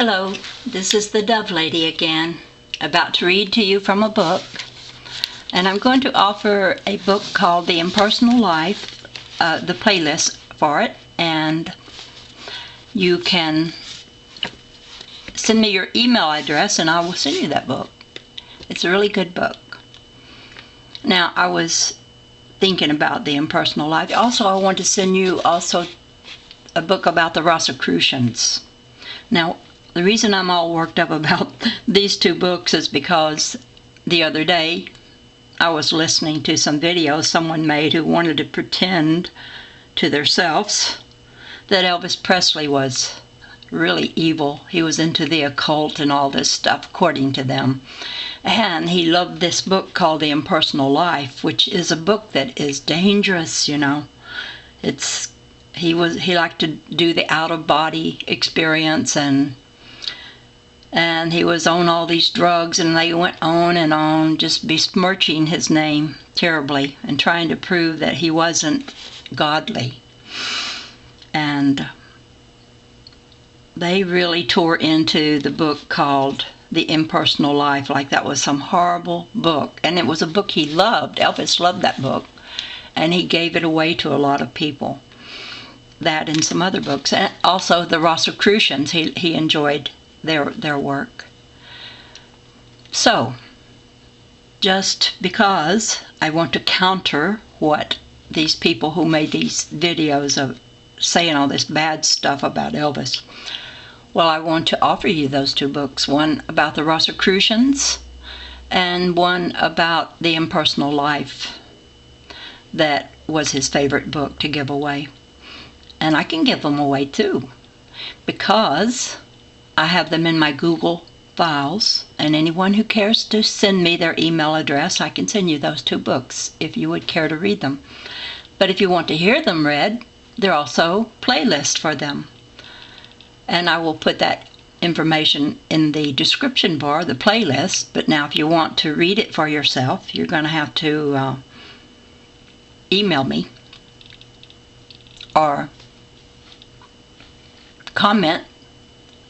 Hello, this is the Dove Lady again, about to read to you from a book. And I'm going to offer a book called The Impersonal Life, the playlist for it, and you can send me your email address and I will send you that book. It's a really good book. Now, I was thinking about The Impersonal Life. Also, I want to send you also a book about the Rosicrucians. Now, the reason I'm all worked up about these two books is because the other day I was listening to some videos someone made who wanted to pretend to themselves that Elvis Presley was really evil. He was into the occult and all this stuff, according to them. And he loved this book called The Impersonal Life, which is a book that is dangerous, you know. He liked to do the out-of-body experience, and he was on all these drugs, and they went on and on, just besmirching his name terribly and trying to prove that he wasn't godly. And they really tore into the book called The Impersonal Life like that was some horrible book. And it was a book he loved. Elvis loved that book, and he gave it away to a lot of people. That and some other books. And also the Rosicrucians, he enjoyed their work. So, just because I want to counter what these people who made these videos of saying all this bad stuff about Elvis, well, I want to offer you those two books, one about the Rosicrucians and one about The Impersonal Life. That was his favorite book to give away. And I can give them away too, because I have them in my Google files, and anyone who cares to send me their email address, I can send you those two books if you would care to read them. But if you want to hear them read, there are also playlists for them. And I will put that information in the description bar, the playlist. But now if you want to read it for yourself, you're going to have to email me or comment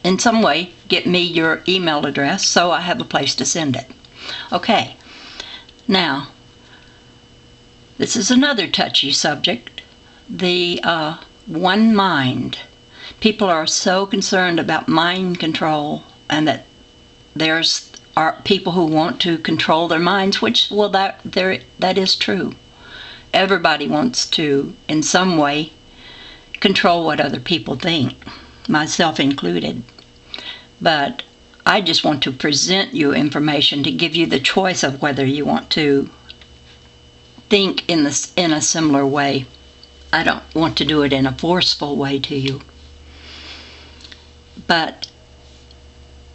in some way, get me your email address so I have a place to send it. Okay, now, this is another touchy subject, the one mind. People are so concerned about mind control, and that there's are people who want to control their minds, which, well, that is true. Everybody wants to, in some way, control what other people think, myself included. But I just want to present you information to give you the choice of whether you want to think in a similar way. I don't want to do it in a forceful way to you. But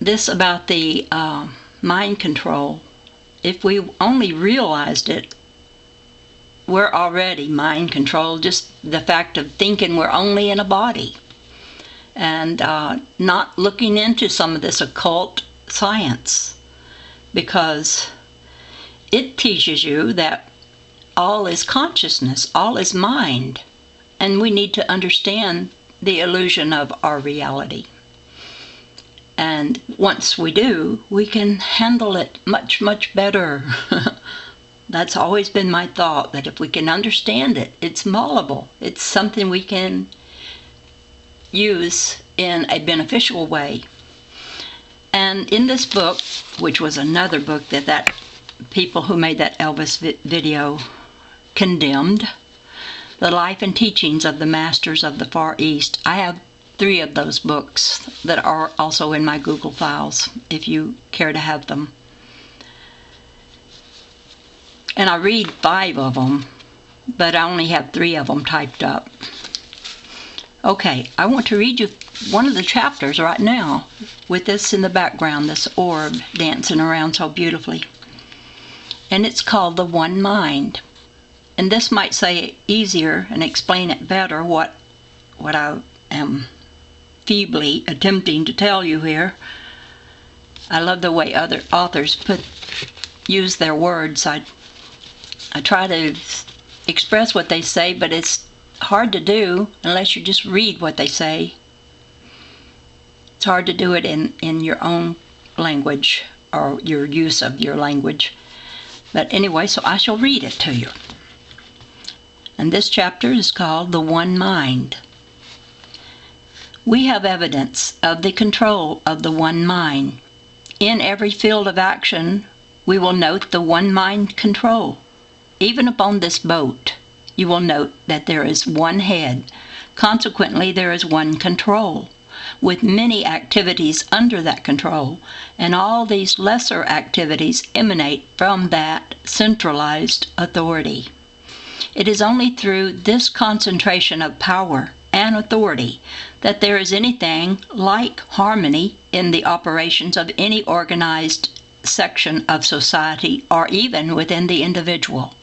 this about the mind control, if we only realized it, we're already mind controlled. Just the fact of thinking we're only in a body. And not looking into some of this occult science, because it teaches you that all is consciousness, all is mind, and we need to understand the illusion of our reality. And once we do, we can handle it much, much better. That's always been my thought, that if we can understand it, it's malleable. It's something we can use in a beneficial way. And in this book, which was another book that people who made that Elvis video condemned, The Life and Teachings of the Masters of the Far East, I have 3 of those books that are also in my Google files, if you care to have them. And I read 5 of them, but I only have 3 of them typed up. Okay, I want to read you one of the chapters right now, with this in the background, this orb dancing around so beautifully. And it's called The One Mind. And this might say it easier and explain it better what I am feebly attempting to tell you here. I love the way other authors use their words. I try to express what they say, but it's hard to do unless you just read what they say. It's hard to do it in your own language or your use of your language. But anyway, so I shall read it to you. And this chapter is called The One Mind. We have evidence of the control of the one mind. In every field of action, we will note the one mind control. Even upon this boat, you will note that there is one head. Consequently, there is one control, with many activities under that control, and all these lesser activities emanate from that centralized authority. It is only through this concentration of power and authority that there is anything like harmony in the operations of any organized section of society or even within the individual.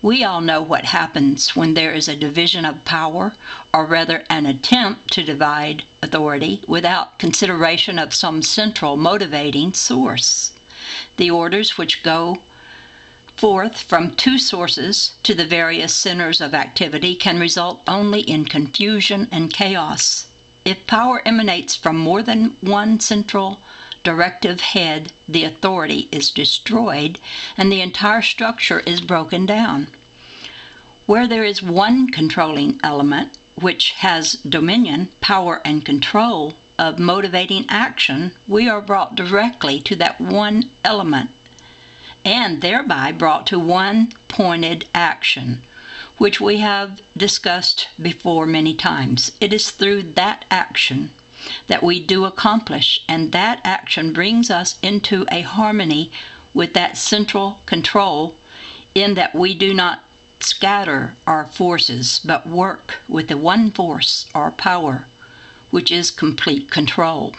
We all know what happens when there is a division of power, or rather an attempt to divide authority without consideration of some central motivating source. The orders which go forth from two sources to the various centers of activity can result only in confusion and chaos. If power emanates from more than one central directive head, the authority is destroyed and the entire structure is broken down. Where there is one controlling element which has dominion, power, and control of motivating action, we are brought directly to that one element and thereby brought to one pointed action, which we have discussed before many times. It is through that action that we do accomplish, and that action brings us into a harmony with that central control, in that we do not scatter our forces, but work with the one force or power, which is complete control.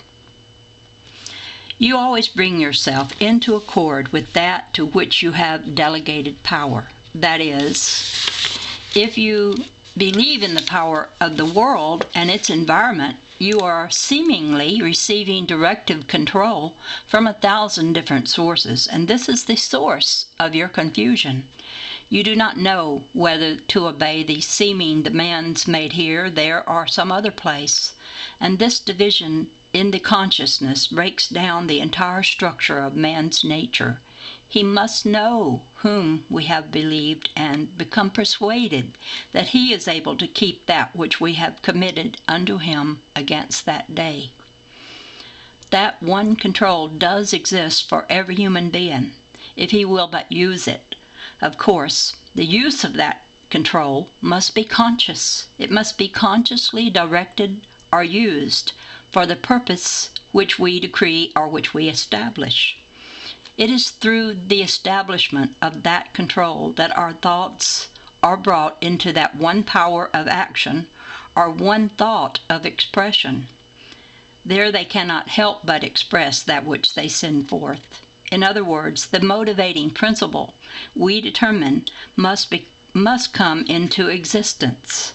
You always bring yourself into accord with that to which you have delegated power. That is, if you believe in the power of the world and its environment, you are seemingly receiving directive control from 1,000 different sources, and this is the source of your confusion. You do not know whether to obey the seeming demands made here, there, or some other place, and this division in the consciousness breaks down the entire structure of man's nature. He must know whom we have believed and become persuaded that he is able to keep that which we have committed unto him against that day. That one control does exist for every human being, if he will but use it. Of course, the use of that control must be conscious. It must be consciously directed or used for the purpose which we decree or which we establish. It is through the establishment of that control that our thoughts are brought into that one power of action or one thought of expression. There they cannot help but express that which they send forth. In other words, the motivating principle we determine must come into existence.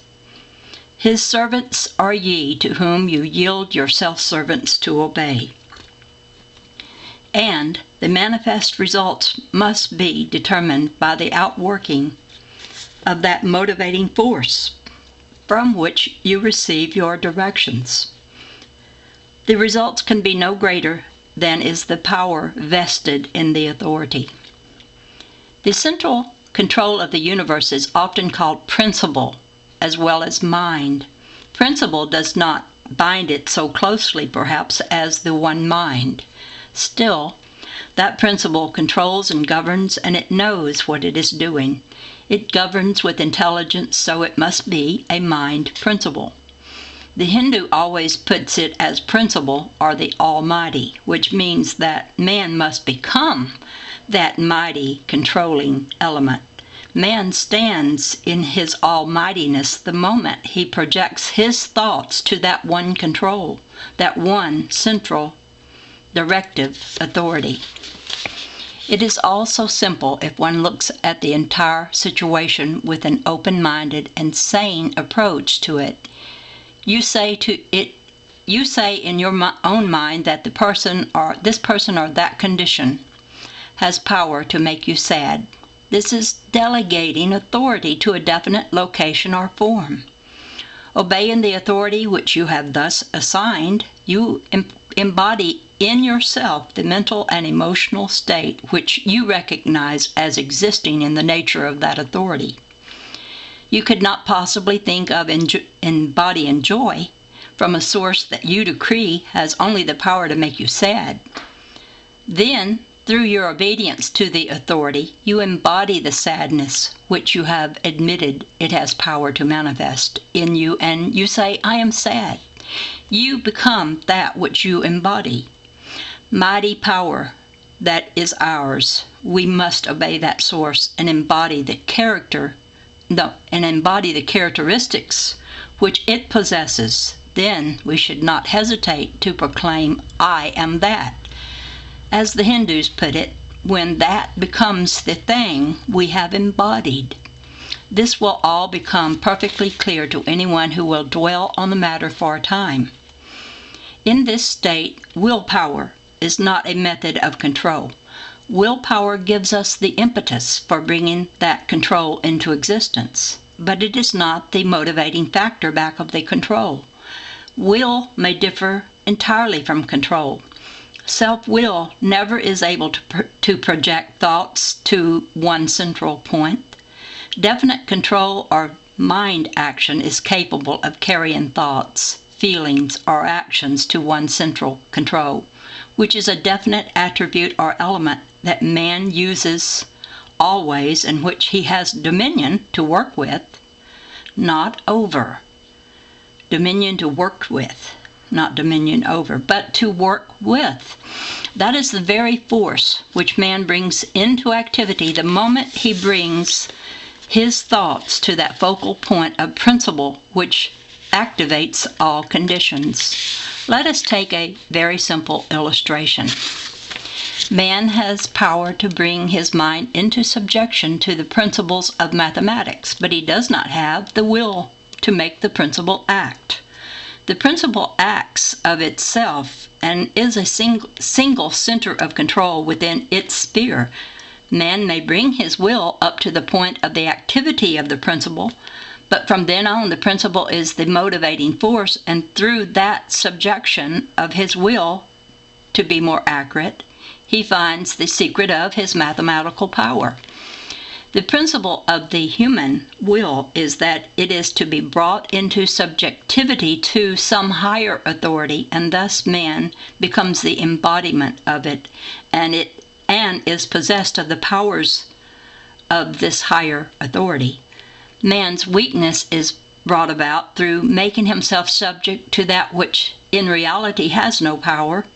His servants are ye, to whom you yield yourself servants to obey. And the manifest results must be determined by the outworking of that motivating force from which you receive your directions. The results can be no greater than is the power vested in the authority. The central control of the universe is often called principle as well as mind. Principle does not bind it so closely, perhaps, as the one mind. Still, that principle controls and governs, and it knows what it is doing. It governs with intelligence, so it must be a mind principle. The Hindu always puts it as principle or the Almighty, which means that man must become that mighty controlling element. Man stands in his almightiness the moment he projects his thoughts to that one control, that one central directive authority. It is all so simple if one looks at the entire situation with an open-minded and sane approach to it. You say in your own mind that this person or that condition has power to make you sad. This is delegating authority to a definite location or form. Obeying the authority which you have thus assigned, You embody in yourself the mental and emotional state which you recognize as existing in the nature of that authority. You could not possibly think of embodying joy from a source that you decree has only the power to make you sad. Then, through your obedience to the authority, you embody the sadness which you have admitted it has power to manifest in you, and you say, I am sad. You become that which you embody. Mighty power that is ours. We must obey that source and embody the characteristics which it possesses. Then we should not hesitate to proclaim, I am that. As the Hindus put it, when that becomes the thing we have embodied. This will all become perfectly clear to anyone who will dwell on the matter for a time. In this state, willpower is not a method of control. Willpower gives us the impetus for bringing that control into existence, but it is not the motivating factor back of the control. Will may differ entirely from control. Self-will never is able to project thoughts to one central point. Definite control or mind action is capable of carrying thoughts, feelings, or actions to one central control, which is a definite attribute or element that man uses always and which he has dominion to work with, not over. Dominion to work with, not dominion over, but to work with. That is the very force which man brings into activity the moment he brings his thoughts to that focal point of principle which activates all conditions. Let us take a very simple illustration. Man has power to bring his mind into subjection to the principles of mathematics, but he does not have the will to make the principle act. The principle acts of itself and is a single center of control within its sphere. Man may bring his will up to the point of the activity of the principle, but from then on the principle is the motivating force, and through that subjection of his will, to be more accurate, he finds the secret of his mathematical power. The principle of the human will is that it is to be brought into subjectivity to some higher authority, and thus man becomes the embodiment of it, and is possessed of the powers of this higher authority. Man's weakness is brought about through making himself subject to that which in reality has no power,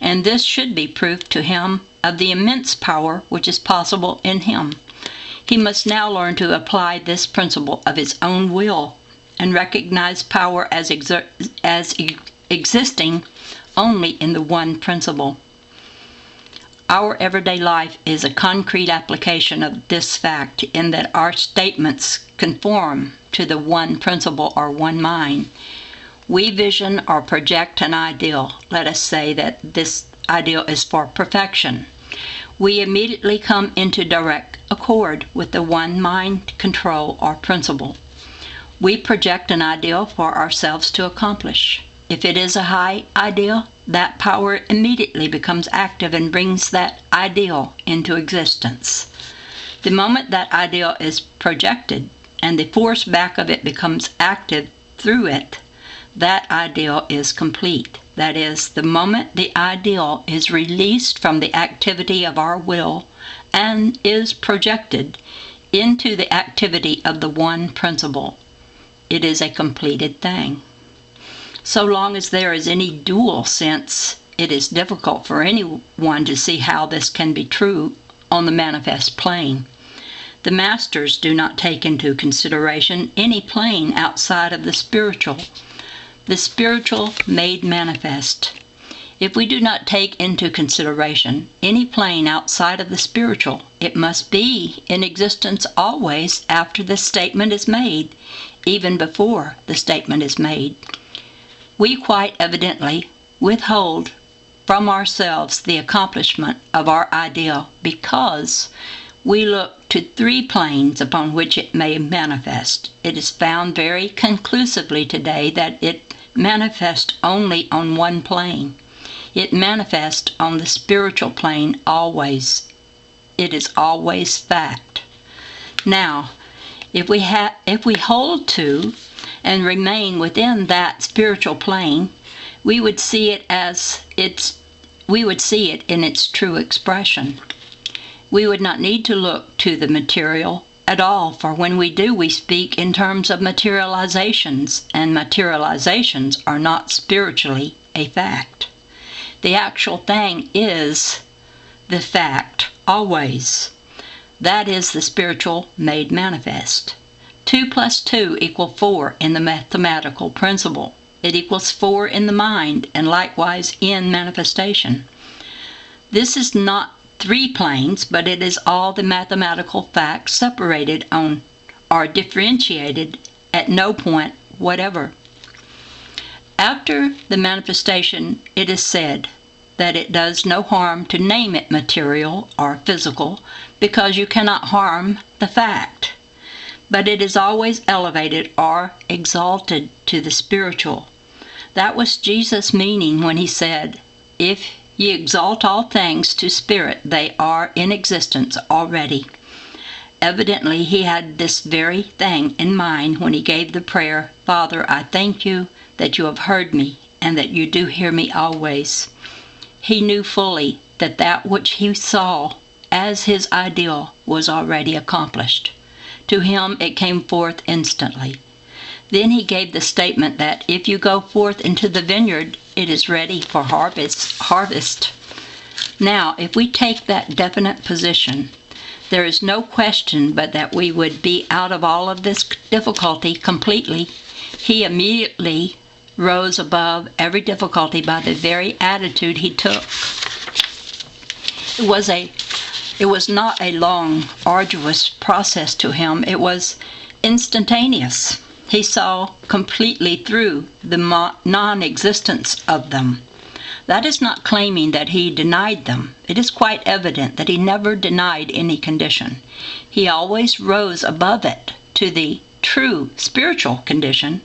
and this should be proof to him of the immense power which is possible in him. He must now learn to apply this principle of his own will and recognize power as existing only in the one principle. Our everyday life is a concrete application of this fact in that our statements conform to the one principle or one mind. We vision or project an ideal. Let us say that this ideal is for perfection. We immediately come into direct accord with the one mind control or principle. We project an ideal for ourselves to accomplish. If it is a high ideal, that power immediately becomes active and brings that ideal into existence. The moment that ideal is projected and the force back of it becomes active through it, that ideal is complete. That is, the moment the ideal is released from the activity of our will and is projected into the activity of the one principle, it is a completed thing. So long as there is any dual sense, it is difficult for anyone to see how this can be true on the manifest plane. The masters do not take into consideration any plane outside of the spiritual made manifest. If we do not take into consideration any plane outside of the spiritual, it must be in existence always after the statement is made, even before the statement is made. We quite evidently withhold from ourselves the accomplishment of our ideal because we look to three planes upon which it may manifest. It is found very conclusively today that it manifests only on one plane. It manifests on the spiritual plane always. It is always fact. Now, if we hold to and remain within that spiritual plane, we would see it in its true expression. We would not need to look to the material at all, for when we do, we speak in terms of materializations, and materializations are not spiritually a fact. The actual thing is the fact, always. That is the spiritual made manifest. 2 + 2 = 4 in the mathematical principle. It equals 4 in the mind, and likewise in manifestation. This is not 3 planes, but it is all the mathematical facts separated on or differentiated at no point whatever. After the manifestation, it is said that it does no harm to name it material or physical, because you cannot harm the fact. But it is always elevated or exalted to the spiritual. That was Jesus' meaning when he said, "If ye exalt all things to spirit, they are in existence already." Evidently, he had this very thing in mind when he gave the prayer, "Father, I thank you that you have heard me and that you do hear me always." He knew fully that that which he saw as his ideal was already accomplished. To him it came forth instantly. Then he gave the statement that if you go forth into the vineyard, it is ready for harvest. Now, if we take that definite position, there is no question but that we would be out of all of this difficulty completely. He immediately rose above every difficulty by the very attitude he took. It was not a long, arduous process to him. It was instantaneous. He saw completely through the non-existence of them. That is not claiming that he denied them. It is quite evident that he never denied any condition. He always rose above it to the true spiritual condition,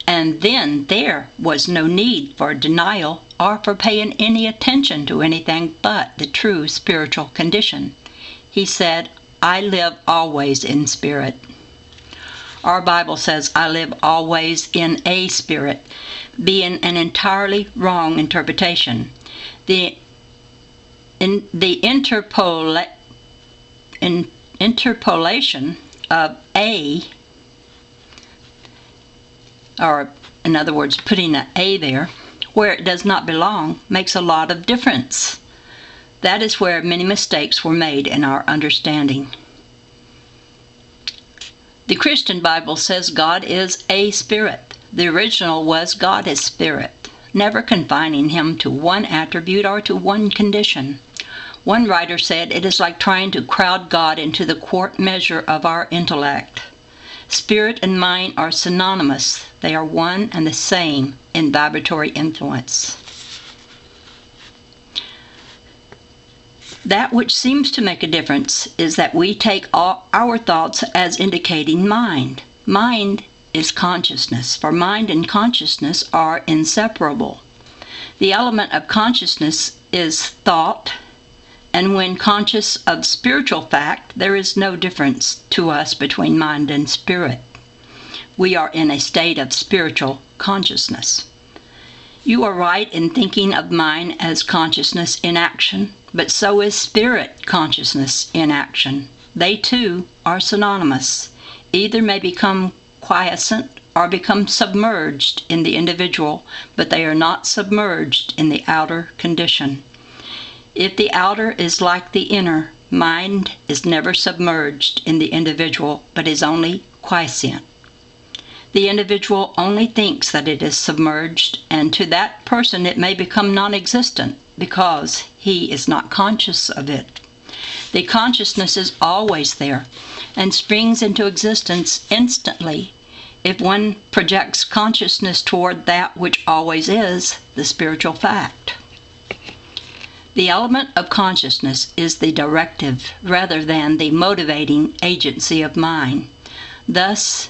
and then there was no need for denial or for paying any attention to anything but the true spiritual condition. He said, "I live always in spirit." Our Bible says, "I live always in a spirit," being an entirely wrong interpretation. The interpolation of a, or in other words, putting an A there, where it does not belong, makes a lot of difference. That is where many mistakes were made in our understanding. The Christian Bible says God is a spirit. The original was God is spirit, never confining him to one attribute or to one condition. One writer said it is like trying to crowd God into the quart measure of our intellect. Spirit and mind are synonymous. They are one and the same in vibratory influence. That which seems to make a difference is that we take all our thoughts as indicating mind. Mind is consciousness, for mind and consciousness are inseparable. The element of consciousness is thought, and when conscious of spiritual fact, there is no difference to us between mind and spirit. We are in a state of spiritual consciousness. You are right in thinking of mind as consciousness in action, but so is spirit consciousness in action. They too are synonymous. Either may become quiescent or become submerged in the individual, but they are not submerged in the outer condition. If the outer is like the inner, mind is never submerged in the individual, but is only quiescent. The individual only thinks that it is submerged, and to that person it may become non-existent because he is not conscious of it. The consciousness is always there and springs into existence instantly if one projects consciousness toward that which always is, the spiritual fact. The element of consciousness is the directive rather than the motivating agency of mind. Thus,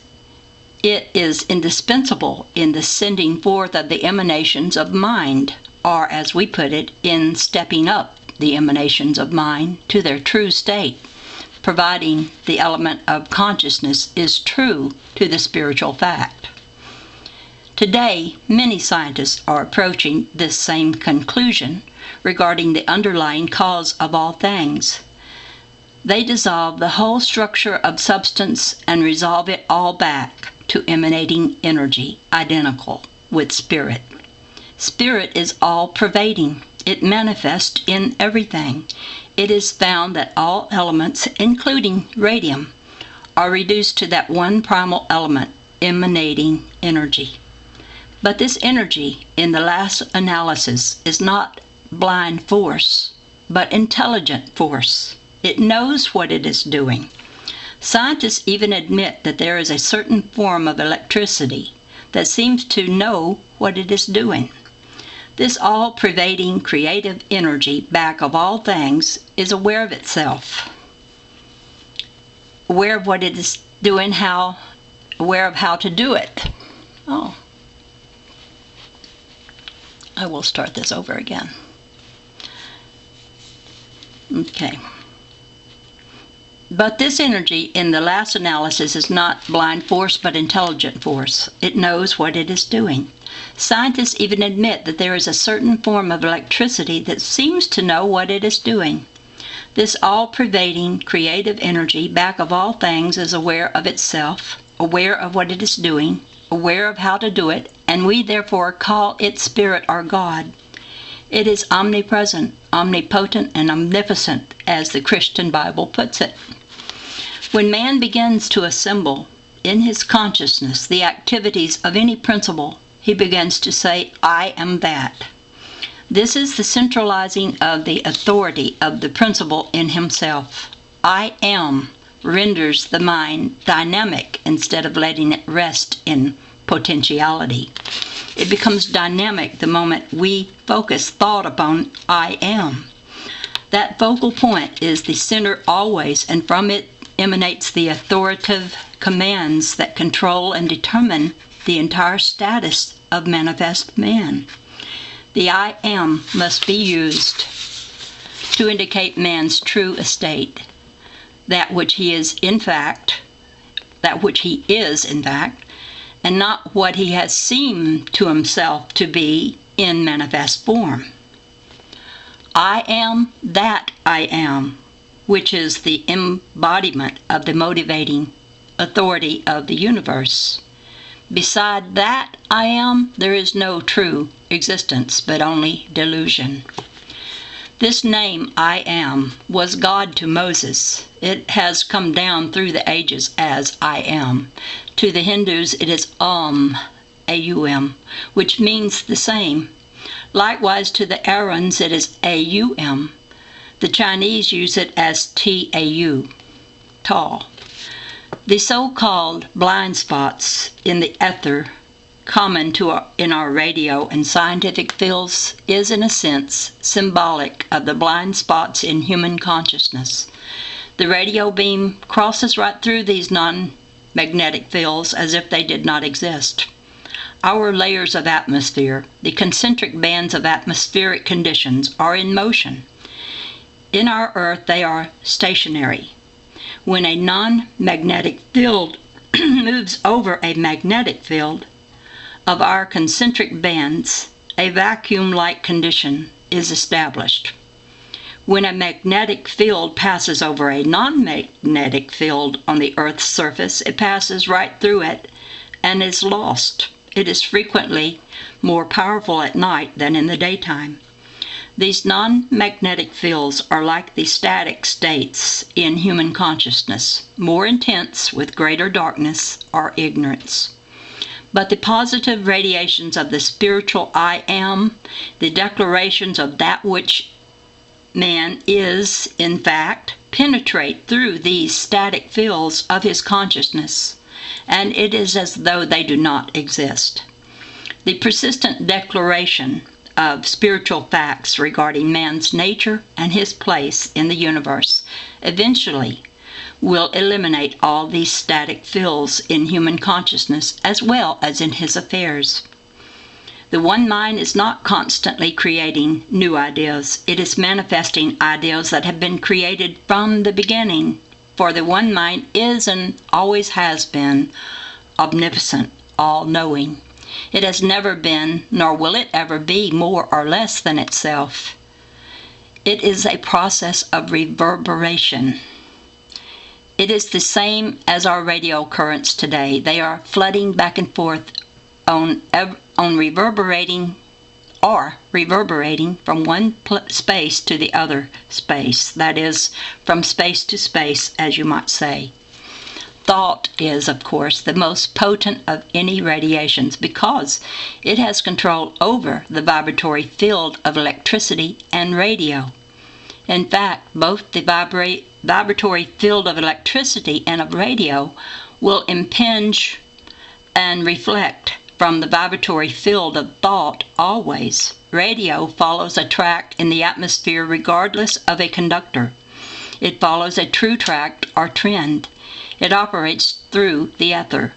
It is indispensable in the sending forth of the emanations of mind, or as we put it, in stepping up the emanations of mind to their true state, providing the element of consciousness is true to the spiritual fact. Today, many scientists are approaching this same conclusion regarding the underlying cause of all things. They dissolve the whole structure of substance and resolve it all back to emanating energy, identical with spirit. Spirit is all-pervading. It manifests in everything. It is found that all elements, including radium, are reduced to that one primal element, emanating energy. But this energy, in the last analysis, is not blind force, but intelligent force. It knows what it is doing. Scientists even admit that there is a certain form of electricity that seems to know what it is doing. This all-pervading creative energy back of all things is aware of itself, aware of what it is doing, aware of how to do it. I will start this over again. Okay. But this energy, in the last analysis, is not blind force but intelligent force. It knows what it is doing. Scientists even admit that there is a certain form of electricity that seems to know what it is doing. This all-pervading creative energy back of all things is aware of itself, aware of what it is doing, aware of how to do it, and we therefore call it Spirit or God. It is omnipresent, omnipotent, and omnipotent, as the Christian Bible puts it. When man begins to assemble in his consciousness the activities of any principle, he begins to say, I am that. This is the centralizing of the authority of the principle in himself. I am renders the mind dynamic instead of letting it rest in potentiality. It becomes dynamic the moment we focus thought upon I am. That focal point is the center always, and from it emanates the authoritative commands that control and determine the entire status of manifest man. The I am must be used to indicate man's true estate, that which he is in fact, and not what he has seemed to himself to be in manifest form. I am that I am, which is the embodiment of the motivating authority of the universe. Beside that I am, there is no true existence, but only delusion. This name, I am, was God to Moses. It has come down through the ages as I am. To the Hindus, it is A-U-M, which means the same. Likewise, to the Aryans, it is A-U-M. The Chinese use it as T-A-U, tall. The so-called blind spots in the ether common in our radio and scientific fields is, in a sense, symbolic of the blind spots in human consciousness. The radio beam crosses right through these non-magnetic fields as if they did not exist. Our layers of atmosphere, the concentric bands of atmospheric conditions, are in motion. In our Earth, they are stationary. When a non-magnetic field moves over a magnetic field of our concentric bands, a vacuum-like condition is established. When a magnetic field passes over a non-magnetic field on the Earth's surface, it passes right through it and is lost. It is frequently more powerful at night than in the daytime. These non-magnetic fields are like the static states in human consciousness, more intense with greater darkness or ignorance. But the positive radiations of the spiritual I am, the declarations of that which man is, in fact, penetrate through these static fields of his consciousness, and it is as though they do not exist. The persistent declaration of spiritual facts regarding man's nature and his place in the universe eventually will eliminate all these static fields in human consciousness as well as in his affairs. The one mind is not constantly creating new ideas. It is manifesting ideas that have been created from the beginning. For the one mind is and always has been omnipotent, all-knowing. It has never been, nor will it ever be, more or less than itself. It is a process of reverberation. It is the same as our radio currents today. They are flooding back and forth on reverberating from one space to the other space. That is, from space to space, as you might say. Thought is, of course, the most potent of any radiations because it has control over the vibratory field of electricity and radio. In fact, both the vibratory field of electricity and of radio will impinge and reflect from the vibratory field of thought always. Radio follows a track in the atmosphere regardless of a conductor. It follows a true track or trend. It operates through the ether.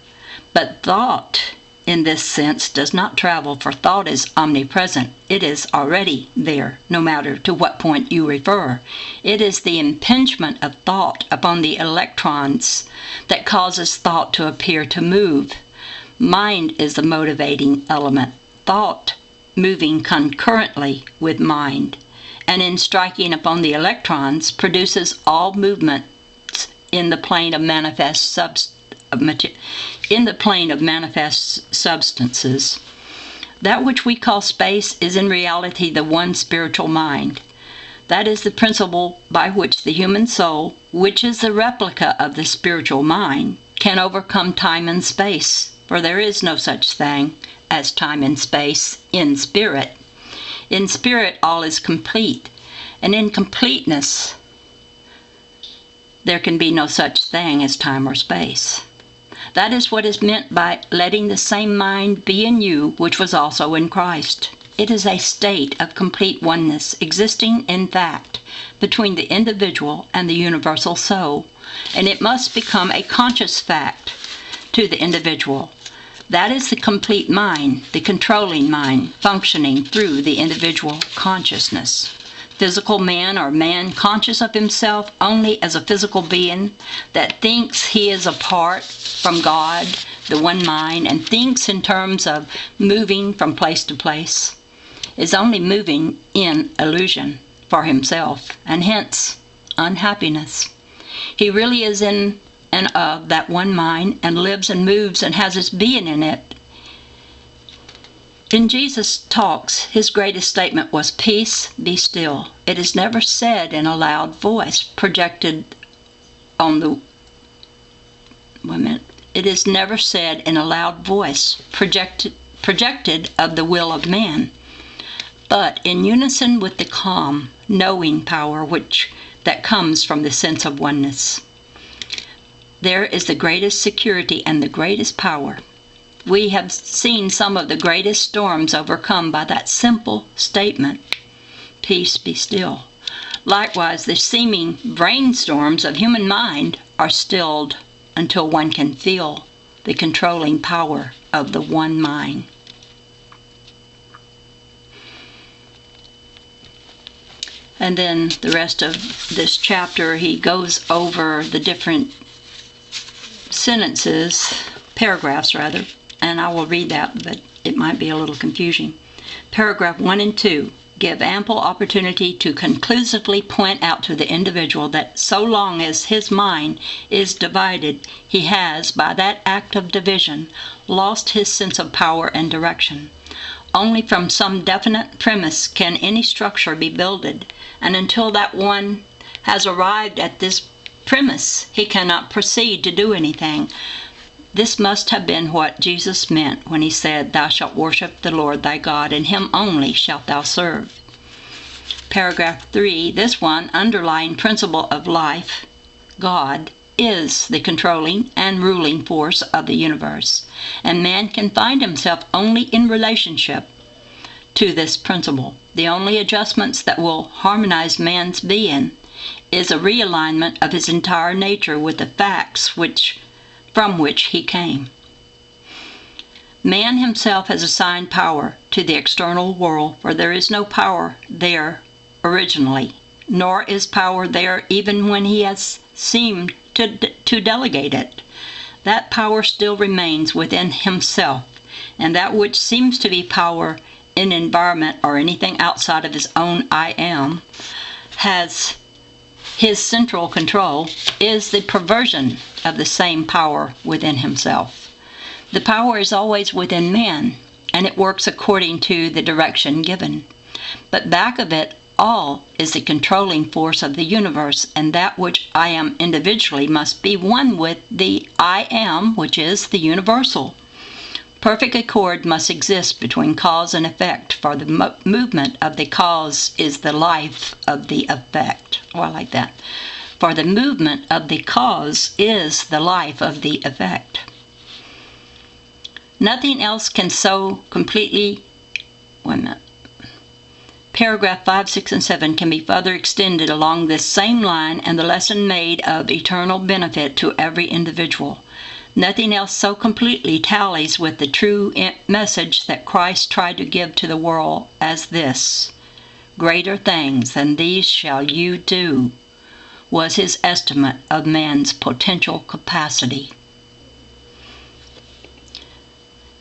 But thought, in this sense, does not travel, for thought is omnipresent. It is already there, no matter to what point you refer. It is the impingement of thought upon the electrons that causes thought to appear to move. Mind is the motivating element, thought moving concurrently with mind, and in striking upon the electrons produces all movements in the plane of manifest substances. That which we call space is in reality the one spiritual mind. That is the principle by which the human soul, which is the replica of the spiritual mind, can overcome time and space. For there is no such thing as time and space in spirit. In spirit, all is complete, and in completeness, there can be no such thing as time or space. That is what is meant by letting the same mind be in you, which was also in Christ. It is a state of complete oneness, existing in fact between the individual and the universal soul, and it must become a conscious fact to the individual. That is the complete mind, the controlling mind, functioning through the individual consciousness. Physical man or man conscious of himself only as a physical being that thinks he is apart from God, the one mind, and thinks in terms of moving from place to place, is only moving in illusion for himself, and hence unhappiness. He really is in and of that one mind, and lives and moves and has his being in it. In Jesus' talks, his greatest statement was, "Peace, be still." It is never said in a loud voice projected on the... It is never said in a loud voice projected of the will of man, but in unison with the calm, knowing power that comes from the sense of oneness. There is the greatest security and the greatest power. We have seen some of the greatest storms overcome by that simple statement, "Peace, be still." Likewise, the seeming brainstorms of human mind are stilled until one can feel the controlling power of the one mind. And then the rest of this chapter, he goes over the different paragraphs rather, and I will read that, but it might be a little confusing. Paragraph 1 and 2 give ample opportunity to conclusively point out to the individual that so long as his mind is divided, he has, by that act of division, lost his sense of power and direction. Only from some definite premise can any structure be builded, and until that one has arrived at this premise, he cannot proceed to do anything. This must have been what Jesus meant when he said, "Thou shalt worship the Lord thy God, and him only shalt thou serve." Paragraph 3, this one underlying principle of life, God, is the controlling and ruling force of the universe, and man can find himself only in relationship to this principle. The only adjustments that will harmonize man's being is a realignment of his entire nature with the facts from which he came. Man himself has assigned power to the external world, for there is no power there originally, nor is power there even when he has seemed to delegate it. That power still remains within himself, and that which seems to be power in environment or anything outside of his own I am has his central control is the perversion of the same power within himself. The power is always within man, and it works according to the direction given. But back of it all is the controlling force of the universe, and that which I am individually must be one with the I am, which is the universal. Perfect accord must exist between cause and effect, for the movement of the cause is the life of the effect. Oh, I like that. For the movement of the cause is the life of the effect. Nothing else can so completely... Paragraph 5, 6, and 7 can be further extended along this same line, and the lesson made of eternal benefit to every individual. Nothing else so completely tallies with the true message that Christ tried to give to the world as this: "Greater things than these shall you do," was his estimate of man's potential capacity.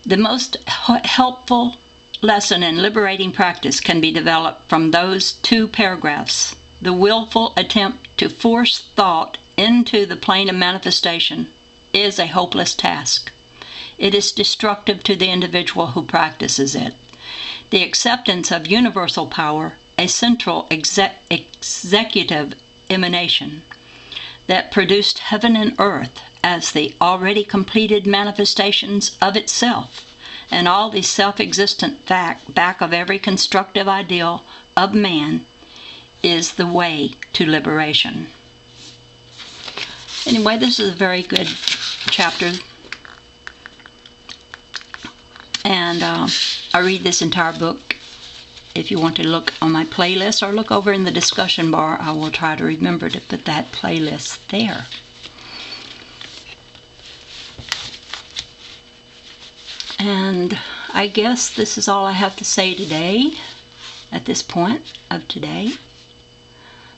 The most helpful lesson in liberating practice can be developed from those 2 paragraphs. The willful attempt to force thought into the plane of manifestation is a hopeless task. It is destructive to the individual who practices it. The acceptance of universal power, a central executive emanation that produced heaven and earth as the already completed manifestations of itself, and all the self-existent fact back of every constructive ideal of man, is the way to liberation. Anyway, this is a very good chapter, and I read this entire book. If you want to look on my playlist or look over in the discussion bar, I will try to remember to put that playlist there. And I guess this is all I have to say today, at this point of today.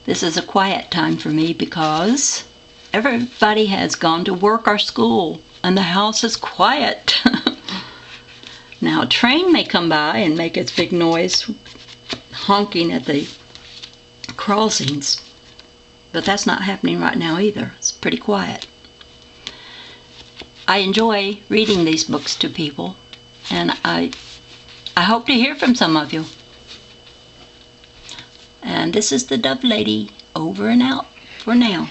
This is a quiet time for me because everybody has gone to work or school, and the house is quiet. Now, a train may come by and make its big noise, honking at the crossings, but that's not happening right now either. It's pretty quiet. I enjoy reading these books to people, and I hope to hear from some of you. And this is the Dove Lady, over and out for now.